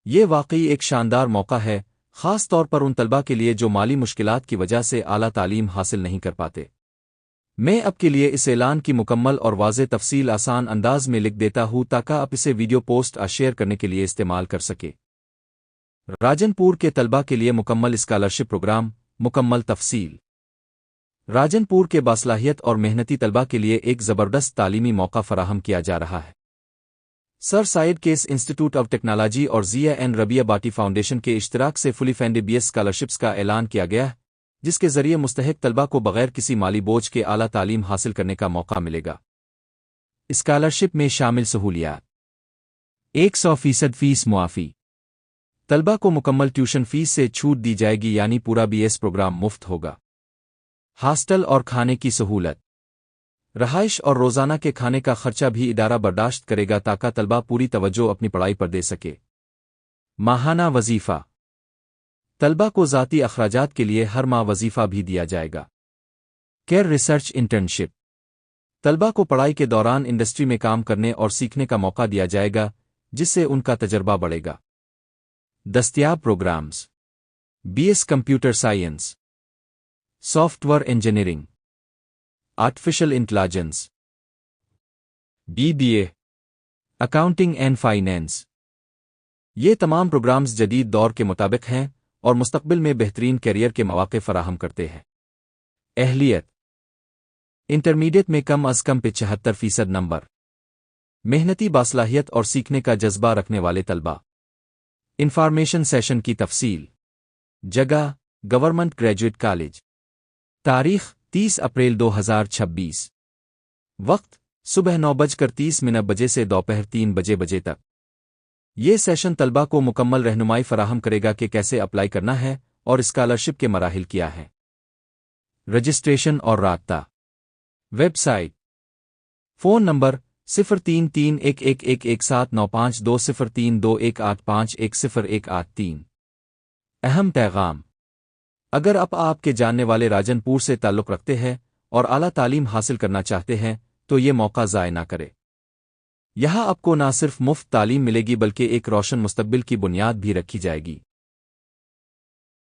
یہ واقعی ایک شاندار موقع ہے، خاص طور پر ان طلبہ کے لیے جو مالی مشکلات کی وجہ سے اعلیٰ تعلیم حاصل نہیں کر پاتے۔ میں اب کے لیے اس اعلان کی مکمل اور واضح تفصیل آسان انداز میں لکھ دیتا ہوں تاکہ آپ اسے ویڈیو پوسٹ شیئر کرنے کے لیے استعمال کر سکے۔ راجن پور کے طلبہ کے لیے مکمل اسکالرشپ پروگرام، مکمل تفصیل۔ راجن پور کے باصلاحیت اور محنتی طلبہ کے لیے ایک زبردست تعلیمی موقع فراہم کیا جا رہا ہے۔ سر سائید کیس انسٹیٹیوٹ آف ٹیکنالوجی اور ضیاء این ربیہ بھاٹی فاؤنڈیشن کے اشتراک سے فلی فنڈڈ BS اسکالرشپس کا اعلان کیا گیا ہے، جس کے ذریعے مستحق طلبہ کو بغیر کسی مالی بوجھ کے اعلیٰ تعلیم حاصل کرنے کا موقع ملے گا۔ اسکالرشپ میں شامل سہولیات: 100% فیس معافی، طلبہ کو مکمل ٹیوشن فیس سے چھوٹ دی جائے گی، یعنی پورا BS پروگرام مفت ہوگا۔ ہاسٹل اور کھانے کی سہولت، رہائش اور روزانہ کے کھانے کا خرچہ بھی ادارہ برداشت کرے گا تاکہ طلبہ پوری توجہ اپنی پڑھائی پر دے سکے۔ ماہانہ وظیفہ، طلبہ کو ذاتی اخراجات کے لیے ہر ماہ وظیفہ بھی دیا جائے گا۔ کیئر ریسرچ انٹرنشپ، طلبہ کو پڑھائی کے دوران انڈسٹری میں کام کرنے اور سیکھنے کا موقع دیا جائے گا، جس سے ان کا تجربہ بڑھے گا۔ دستیاب programmes: BS computer science, software engineering, artificial intelligence, BBA، accounting and finance. یہ تمام پروگرامز جدید دور کے مطابق ہیں اور مستقبل میں بہترین کیریئر کے مواقع فراہم کرتے ہیں۔ اہلیت: انٹرمیڈیٹ میں کم از کم 75% نمبر، محنتی باصلاحیت اور سیکھنے کا جذبہ رکھنے والے طلبہ۔ انفارمیشن سیشن کی تفصیل: جگہ گورنمنٹ گریجویٹ کالج، تاریخ 30 اپریل 2026، وقت صبح 9:30 بجے سے دوپہر 3 بجے تک۔ یہ سیشن طلبہ کو مکمل رہنمائی فراہم کرے گا کہ کیسے اپلائی کرنا ہے اور اسکالرشپ کے مراحل کیا ہیں۔ رجسٹریشن اور رابطہ: ویب سائٹ، فون نمبر 0331111795203218511013۔ اہم پیغام: اگر آپ کے جاننے والے راجن پور سے تعلق رکھتے ہیں اور اعلیٰ تعلیم حاصل کرنا چاہتے ہیں تو یہ موقع ضائع نہ کرے۔ یہاں آپ کو نہ صرف مفت تعلیم ملے گی بلکہ ایک روشن مستقبل کی بنیاد بھی رکھی جائے گی۔